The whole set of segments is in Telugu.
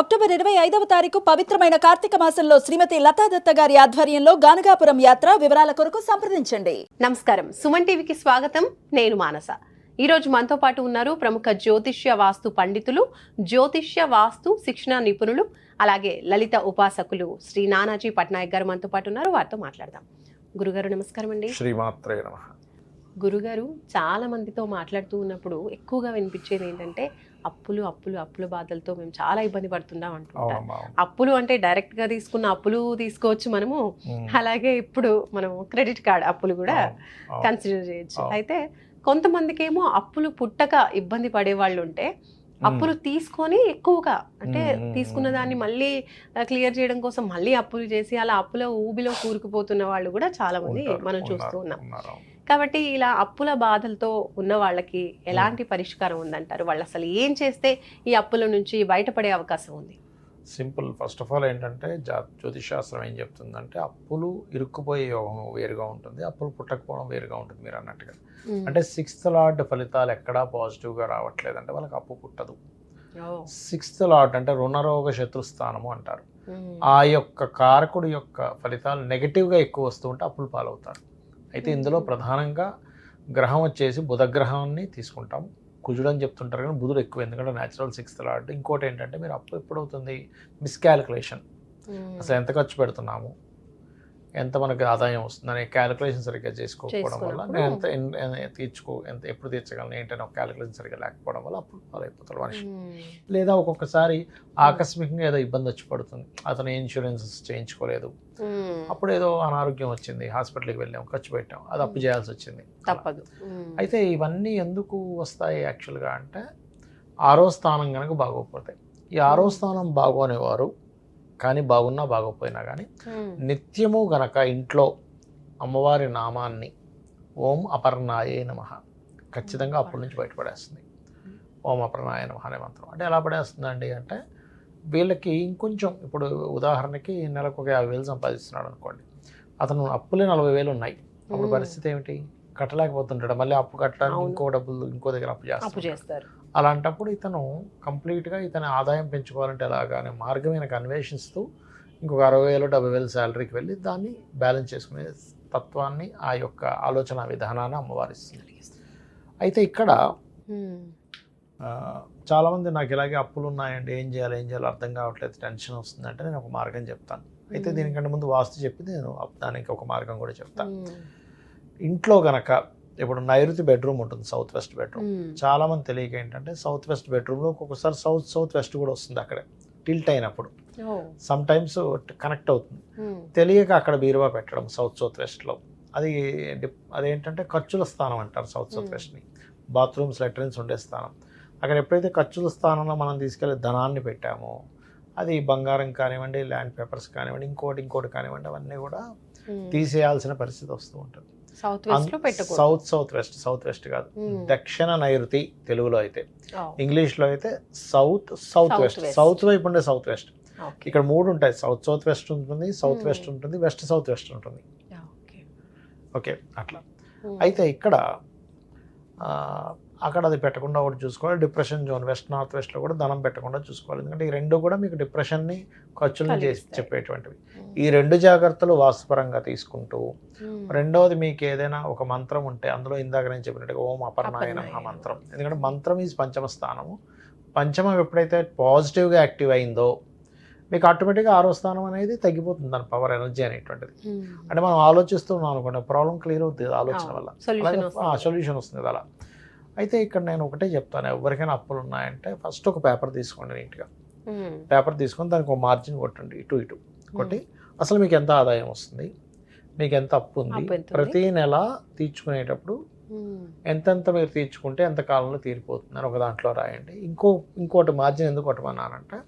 అక్టోబర్ 25వ తారీఖు పవిత్రమైన కార్తీక మాసంలో శ్రీమతి లతాదత్త గారి ఆధ్వర్యంలో గానగాపురం యాత్ర. వివరాల కొరకు సంప్రదించండి. నమస్కారం, సుమన్ టీవీకి స్వాగతం. నేను మానస. ఈ రోజు మనతో పాటు ఉన్నారు ప్రముఖ జ్యోతిష్య వాస్తు పండితులు, జ్యోతిష్య వాస్తు శిక్షణ నిపుణులు, అలాగే లలిత ఉపాసకులు శ్రీ నానాజీ పట్నాయక్ గారు మనతో పాటు ఉన్నారు. వారితో మాట్లాడదాం. గురుగారు నమస్కారం అండి. శ్రీమాత్రే నమః. గురుగారు, చాలా మందితో మాట్లాడుతూ ఉన్నప్పుడు ఎక్కువగా వినిపించేది ఏంటంటే అప్పుల బాధలతో మేము చాలా ఇబ్బంది పడుతున్నాం అంటుంటారు. అప్పులు అంటే డైరెక్ట్ గా తీసుకున్న అప్పులు తీసుకోవచ్చు మనము, అలాగే ఇప్పుడు మనం క్రెడిట్ కార్డ్ అప్పులు కూడా కన్సిడర్ చేయొచ్చు. అయితే కొంతమందికి ఏమో అప్పులు పుట్టక ఇబ్బంది పడే వాళ్ళు ఉంటే, అప్పులు తీసుకొని ఎక్కువగా అంటే తీసుకున్న దాన్ని మళ్ళీ క్లియర్ చేయడం కోసం మళ్ళీ అప్పులు చేసి అలా అప్పుల ఊబిలో కూరుకుపోతున్న వాళ్ళు కూడా చాలా మంది మనం చూస్తూ ఉన్నాం. కాబట్టి ఇలా అప్పుల బాధలతో ఉన్న వాళ్ళకి ఎలాంటి పరిష్కారం ఉందంటారు? వాళ్ళు అసలు ఏం చేస్తే ఈ అప్పుల నుంచి బయటపడే అవకాశం ఉంది? సింపుల్. ఫస్ట్ ఆఫ్ ఆల్ ఏంటంటే జ్యోతిషాస్త్రం ఏం చెప్తుందంటే, అప్పులు ఇరుక్కుపోయే యోగం వేరుగా ఉంటుంది, అప్పులు పుట్టకపోవడం వేరుగా ఉంటుంది. మీరు అన్నట్టుగా అంటే 6th లార్డ్ ఫలితాలు ఎక్కడా పాజిటివ్గా రావట్లేదు అంటే వాళ్ళకి అప్పు పుట్టదు. 6th లార్డ్ అంటే రుణరోగ శత్రుస్థానము అంటారు. ఆ యొక్క కారకుడి యొక్క ఫలితాలు నెగిటివ్గా ఎక్కువ వస్తూ ఉంటే అప్పులు పాలవుతారు. అయితే ఇందులో ప్రధానంగా గ్రహం వచ్చేసి బుధగ్రహాన్ని తీసుకుంటాం. కుజుడు అని చెప్తుంటారు కానీ బుధుడు ఎక్కువ, ఎందుకంటే న్యాచురల్ 6th లార్డ్. ఇంకోటి ఏంటంటే మీరు అప్పు ఎప్పుడవుతుంది, మిస్కాలిక్యులేషన్. అసలు ఎంత ఖర్చు పెడుతున్నాము, ఎంత మనకి ఆదాయం వస్తుందనే క్యాలిక్యులేషన్ సరిగ్గా చేసుకోకపోవడం వల్ల, నేను ఎంత ఎప్పుడు తీర్చగలను ఏంటనే ఒక క్యాలిక్యులేషన్ సరిగ్గా లేకపోవడం వల్ల అప్పుడు పాలైపోతాడు మనిషి. లేదా ఒక్కొక్కసారి ఆకస్మికంగా ఏదో ఇబ్బంది వచ్చి పడుతుంది, అతను ఇన్సూరెన్స్ చేయించుకోలేదు, అప్పుడు ఏదో అనారోగ్యం వచ్చింది, హాస్పిటల్కి వెళ్ళాం, ఖర్చు పెట్టాం, అది అప్పు చేయాల్సి వచ్చింది, తప్పదు. అయితే ఇవన్నీ ఎందుకు వస్తాయి యాక్చువల్గా అంటే, 6వ స్థానం కనుక బాగోకపోతాయి. ఈ 6వ స్థానం బాగోనేవారు కానీ బాగున్నా బాగోపోయినా కానీ నిత్యము గనక ఇంట్లో అమ్మవారి నామాన్ని ఓం అపర్ణాయే నమః ఖచ్చితంగా అప్పటి నుంచి బయటపడేస్తుంది. ఓం అపర్ణాయ నమః అనే మంత్రం. అంటే ఎలా పడేస్తుందండి అంటే, వీళ్ళకి ఇంకొంచెం, ఇప్పుడు ఉదాహరణకి నెలకు ఒక 50,000 సంపాదిస్తున్నాడు అనుకోండి, అతను అప్పులే 40,000 ఉన్నాయి. అప్పుడు పరిస్థితి ఏమిటి, కట్టలేకపోతుంటాడు, మళ్ళీ అప్పు కట్టడానికి ఇంకో డబ్బులు ఇంకో దగ్గర అప్పు చేస్తారు. అలాంటప్పుడు ఇతను కంప్లీట్గా ఇతని ఆదాయం పెంచుకోవాలంటే ఎలాగా అనే మార్గం ఈయనకు అన్వేషిస్తూ ఇంకొక 60,000 70,000 శాలరీకి వెళ్ళి దాన్ని బ్యాలెన్స్ చేసుకునే తత్వాన్ని, ఆ యొక్క ఆలోచన విధానాన్ని అమ్మవారిస్తుంది. అయితే ఇక్కడ చాలామంది నాకు ఇలాగే అప్పులు ఉన్నాయండి, ఏం చేయాలో అర్థం కావట్లేదు, టెన్షన్ వస్తుందంటే నేను ఒక మార్గం చెప్తాను. అయితే దీనికంటే ముందు వాస్తు చెప్పి నేను దానికి ఒక మార్గం కూడా చెప్తాను. ఇంట్లో గనక ఇప్పుడు నైరుతి బెడ్రూమ్ ఉంటుంది, సౌత్ వెస్ట్ బెడ్రూమ్. చాలా మంది తెలియక ఏంటంటే, సౌత్ వెస్ట్ బెడ్రూమ్లో ఒక్కొక్కసారి సౌత్ వెస్ట్ కూడా వస్తుంది. అక్కడ టిల్ట్ అయినప్పుడు సమ్ టైమ్స్ కనెక్ట్ అవుతుంది. తెలియక అక్కడ బీరువా పెట్టడం సౌత్ వెస్ట్లో, అదేంటంటే ఖర్చుల స్థానం అంటారు సౌత్ వెస్ట్ని. బాత్రూమ్స్, లెట్రిన్స్ ఉండే స్థానం. అక్కడ ఎప్పుడైతే ఖర్చుల స్థానంలో మనం తీసుకెళ్ళి ధనాన్ని పెట్టామో, అది బంగారం కానివ్వండి, ల్యాండ్ పేపర్స్ కానివ్వండి, ఇంకోటి కానివ్వండి, అవన్నీ కూడా తీసేయాల్సిన పరిస్థితి వస్తూ ఉంటుంది. సౌత్ వెస్ట్ కాదు, దక్షిణ నైరుతి తెలుగులో అయితే, ఇంగ్లీష్లో అయితే సౌత్ వెస్ట్. సౌత్ వైపు ఉండే సౌత్ వెస్ట్. ఇక్కడ 3 ఉంటాయి, సౌత్ వెస్ట్ ఉంటుంది, సౌత్ వెస్ట్ ఉంటుంది, సౌత్ వెస్ట్ ఉంటుంది. ఓకే, అట్లా. అయితే ఇక్కడ అక్కడ అది పెట్టకుండా ఒకటి చూసుకోవాలి. డిప్రెషన్ జోన్ వెస్ట్ నార్త్ వెస్ట్లో కూడా ధనం పెట్టకుండా చూసుకోవాలి, ఎందుకంటే ఈ రెండు కూడా మీకు డిప్రెషన్ని, ఖర్చులను చేసి చెప్పేటువంటివి. ఈ 2 జాగ్రత్తలు వాస్తుపరంగా తీసుకుంటూ, రెండవది మీకు ఏదైనా ఒక మంత్రం ఉంటే అందులో ఇందాక నేను చెప్పినట్టుగా ఓం అపర్ణాయ నమః మంత్రం. ఎందుకంటే మంత్రం ఈజ్ పంచమ స్థానము. పంచమం ఎప్పుడైతే పాజిటివ్గా యాక్టివ్ అయిందో మీకు ఆటోమేటిక్గా 6వ స్థానం అనేది తగ్గిపోతుంది, దాని పవర్, ఎనర్జీ అనేటువంటిది. అంటే మనం ఆలోచిస్తున్నాం అనుకోండి, ప్రాబ్లం క్లియర్ అవుతుంది ఆలోచన వల్ల, సొల్యూషన్ వస్తుంది అలా. అయితే ఇక్కడ నేను ఒకటే చెప్తాను, ఎవరికైనా అప్పులు ఉన్నాయంటే ఫస్ట్ ఒక పేపర్ తీసుకోండి, నీట్గా పేపర్ తీసుకొని దానికి ఒక మార్జిన్ కొట్టండి, ఇటు కొట్టి అసలు మీకు ఎంత ఆదాయం వస్తుంది, మీకు ఎంత అప్పు ఉంది, ప్రతి నెల తీర్చుకునేటప్పుడు ఎంతెంత మీరు తీర్చుకుంటే ఎంత కాలంలో తీరిపోతుంది అని ఒక దాంట్లో రాయండి. ఇంకోటి మార్జిన్ ఎందుకు కొట్టమన్నానంటే,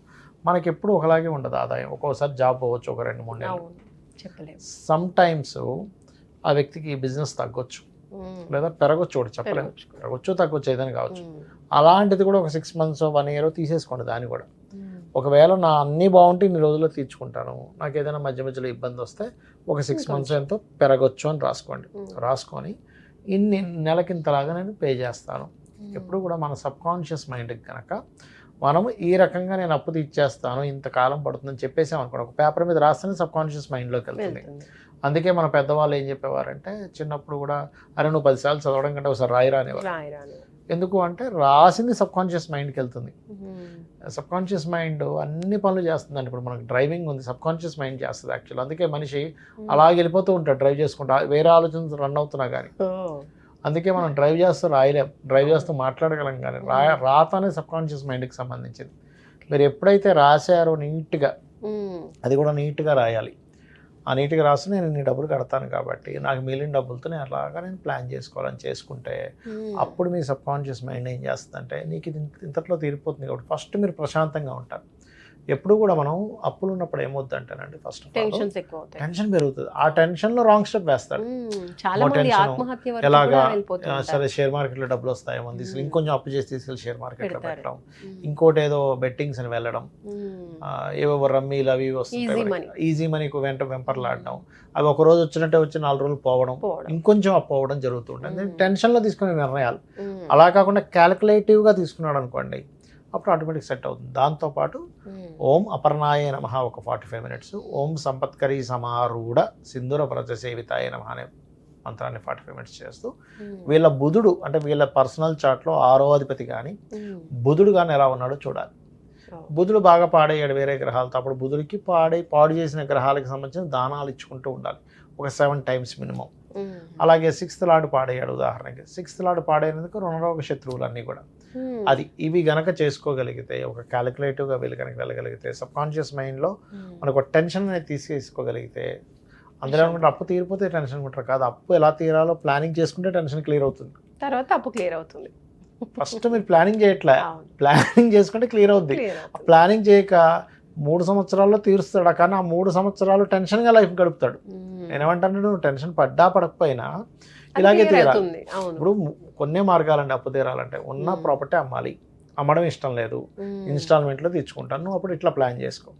మనకి ఎప్పుడు ఒకలాగే ఉండదు ఆదాయం. ఒక్కోసారి జాబ్ పోవచ్చు ఒక 2-3 నెలలు, సమ్ టైమ్స్ ఆ వ్యక్తికి బిజినెస్ తగ్గొచ్చు, లేదా పెరగొచ్చు, కూడా చెప్పలేము, పెరగొచ్చు తగ్గొచ్చు, ఏదైనా కావచ్చు. అలాంటిది కూడా ఒక 6 months 1 year తీసేసుకోండి. దాన్ని కూడా ఒకవేళ నా అన్నీ బాగుంటే ఇన్ని రోజుల్లో తీర్చుకుంటాను, నాకు ఏదైనా మధ్యలో ఇబ్బంది వస్తే ఒక 6 months ఎంతో పెరగొచ్చు అని రాసుకోండి. రాసుకొని ఇన్ని నెలకింతలాగా నేను పే చేస్తాను. ఎప్పుడు కూడా మన సబ్కాన్షియస్ మైండ్కి కనుక మనము ఈ రకంగా నేను అప్పు తీర్చేస్తాను ఇంతకాలం పడుతుందని చెప్పేసాం అనుకోండి, ఒక పేపర్ మీద రాస్తేనే సబ్కాన్షియస్ మైండ్లోకి వెళ్తుంది. అందుకే మన పెద్దవాళ్ళు ఏం చెప్పేవారంటే చిన్నప్పుడు కూడా, అరే నువ్వు 10 సార్లు చదవడం కంటే ఒకసారి రాయిరా అనేవారు. ఎందుకు అంటే రాసింది సబ్కాన్షియస్ మైండ్కి వెళ్తుంది. సబ్కాన్షియస్ మైండ్ అన్ని పనులు చేస్తుందండి. ఇప్పుడు మనకు డ్రైవింగ్ ఉంది, సబ్కాన్షియస్ మైండ్ చేస్తుంది యాక్చువల్. అందుకే మనిషి అలాగే వెళ్ళిపోతూ ఉంటాడు డ్రైవ్ చేసుకుంటా, వేరే ఆలోచన రన్ అవుతున్నా కానీ. అందుకే మనం డ్రైవ్ చేస్తూ రాయలేం, డ్రైవ్ చేస్తూ మాట్లాడగలం కానీ రాత అనేది సబ్కాన్షియస్ మైండ్కి సంబంధించింది. మీరు ఎప్పుడైతే రాశారో నీట్గా, అది కూడా నీట్గా రాయాలి. ఆ నీట్గా రాసి నేను ఇన్ని డబ్బులు కడతాను కాబట్టి నాకు మిగిలిన డబ్బులతో నేను అలాగా నేను ప్లాన్ చేసుకోవాలని చేసుకుంటే అప్పుడు మీ సబ్కాన్షియస్ మైండ్ ఏం చేస్తుందంటే నీకు ఇది ఇంతట్లో తీరిపోతుంది కాబట్టి ఫస్ట్ మీరు ప్రశాంతంగా ఉంటారు. ఎప్పుడు కూడా మనం అప్పులు ఉన్నప్పుడు ఏమవుతుందంటేనండి, ఫస్ట్ టెన్షన్ పెరుగుతుంది. ఆ టెన్షన్లో రాంగ్ స్టెప్ వేస్తారు. ఎలాగా సరే షేర్ మార్కెట్లో డబ్బులు వస్తాయేమో తీసుకెళ్ళి ఇంకొంచెం అప్పు చేసి తీసుకెళ్ళి షేర్ మార్కెట్లో పెట్టడం, ఇంకోటి ఏదో బెట్టింగ్స్ అని వెళ్ళడం, ఏవో రమ్మీలు అవి వస్తాయి, ఈజీ మనీ వెంపర్లాడడం, అవి ఒక రోజు వచ్చినట్టే వచ్చి 4 రోజులు పోవడం, ఇంకొంచెం అప్పు అవ్వడం జరుగుతుంటుంది టెన్షన్లో తీసుకునే నిర్ణయాలు. అలా కాకుండా క్యాలిక్యులేటివ్గా తీసుకున్నాడు అనుకోండి, అప్పుడు ఆటోమేటిక్ సెట్ అవుతుంది. దాంతోపాటు ఓం అపర్ణాయ నమః ఒక 45 minutes, ఓం సంపత్కరీ సమారూఢ సింధుర వ్రజ సేవితాయ నమః అనే మంత్రాన్ని 45 minutes చేస్తూ వీళ్ళ బుధుడు అంటే వీళ్ళ పర్సనల్ చార్ట్లో 6వ అధిపతి కానీ బుధుడు కానీ ఎలా ఉన్నాడో చూడాలి. బుధుడు బాగా పాడయ్యాడు వేరే గ్రహాలతో, అప్పుడు బుధుడికి పాడు చేసిన గ్రహాలకు సంబంధించిన దానాలు ఇచ్చుకుంటూ ఉండాలి, ఒక 7 times మినిమం. అలాగే 6th లార్డ్ పాడయ్యాడు ఉదాహరణకి, 6th లార్డ్ పాడైనందుకు రుణరోగ శత్రువులు అన్నీ కూడా అది ఇవి గనక చేసుకోగలిగితే, ఒక క్యాలిక్యులేటివ్గా వీళ్ళు కనుక వెళ్ళగలిగితే, సబ్కాన్షియస్ మైండ్లో మనకు టెన్షన్ అనేది తీసుకోగలిగితే, అందులో అనుకుంటే అప్పు తీరిపోతే టెన్షన్ ఉంటారు కాదు, అప్పు ఎలా తీరాలో ప్లానింగ్ చేసుకుంటే టెన్షన్ క్లియర్ అవుతుంది, తర్వాత అప్పు క్లియర్ అవుతుంది. ఫస్ట్ మీరు ప్లానింగ్ చేయట్లే, ప్లానింగ్ చేసుకుంటే క్లియర్ అవుద్ది. ప్లానింగ్ చేయక 3 సంవత్సరాల్లో తీరుస్తాడు, కానీ ఆ 3 సంవత్సరాలు టెన్షన్గా లైఫ్ గడుపుతాడు. నేనేమంటాను, నువ్వు టెన్షన్ పడ్డా పడకపోయినా ఇలాగే తీరాలి. ఇప్పుడు కొన్ని మార్గాలండి అప్పు తీరాలంటే, ఉన్న ప్రాపర్టీ అమ్మాలి, అమ్మడం ఇష్టం లేదు, ఇన్స్టాల్మెంట్లో తెచ్చుకుంటాను, నువ్వు అప్పుడు ఇట్లా ప్లాన్ చేసుకో.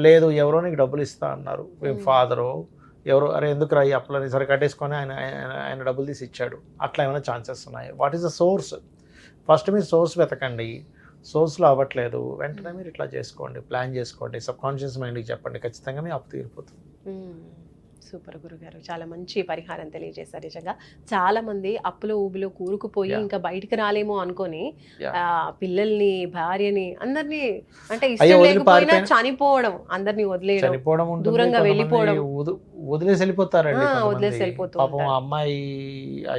లేదు ఎవరో నీకు డబ్బులు ఇస్తా అన్నారు, ఫాదరో ఎవరో, అరే ఎందుకు రా ఈ అప్పులని సరే కట్టేసుకొని ఆయన డబ్బులు తీసి ఇచ్చాడు, అట్లా ఏమైనా ఛాన్సెస్ ఉన్నాయి. What is the source? First మీరు సోర్స్ వెతకండి, సోర్స్లో అవ్వట్లేదు వెంటనే మీరు ఇట్లా చేసుకోండి, ప్లాన్ చేసుకోండి, సబ్కాన్షియస్ మైండ్కి చెప్పండి, ఖచ్చితంగా మీ అప్పు తీరిపోతుంది. సూపర్ గురుగారు, చాలా మంచి పరిహారం తెలియజేశారు. నిజంగా చాలా మంది అప్పులో ఊబిలో కూరుకుపోయి ఇంకా బయటికి రాలేమో అనుకొని పిల్లల్ని భార్యని అందరినీ అంటే ఇష్టం లేకపోయినా చనిపోవడం, అందరినీ వదిలేయడం, దూరంగా వెళ్ళిపోవడం, వదిలేసి వెళ్ళిపోతారండి. వదిలేసి వెళ్ళిపోతారు. పాపం అమ్మాయి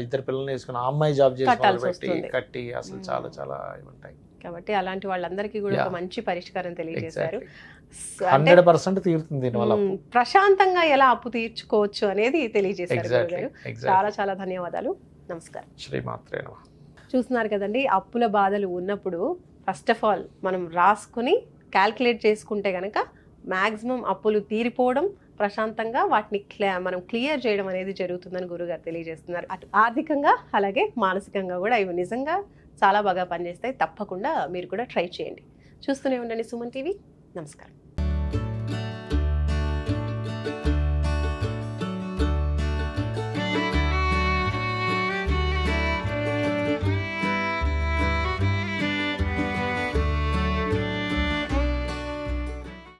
2 పిల్లల్ని వేసుకుని ఆ అమ్మాయి జాబ్ చేసి కట్టి అసలు చాలా చాలా ఉంటాయి. కాబట్టి అలాంటి వాళ్ళందరికీ కూడా ఒక మంచి పరిష్కారం తెలియజేశారు. 100% తీరుతుంది దీనివల్ల. ప్రశాంతంగా ఎలా అప్పు తీర్చుకోవచ్చు అనేది తెలియజేశారు గురుగారు. చాలా చాలా ధన్యవాదాలు. నమస్కారం. శ్రీమాత్రే నమః. చూస్తున్నారు కదండి, అప్పుల బాధలు ఉన్నప్పుడు ఫస్ట్ ఆఫ్ ఆల్ మనం రాసుకుని క్యాల్కులేట్ చేసుకుంటే కనుక మ్యాక్సిమం అప్పులు తీరిపోవడం, ప్రశాంతంగా వాటిని మనం క్లియర్ చేయడం అనేది జరుగుతుందని గురుగారు తెలియజేస్తున్నారు. అటు ఆర్థికంగా అలాగే మానసికంగా కూడా ఇవి నిజంగా చాలా బాగా పనిచేస్తాయి. తప్పకుండా మీరు కూడా ట్రై చేయండి. చూస్తూనే ఉండండి సుమన్ టీవీ. నమస్కారం.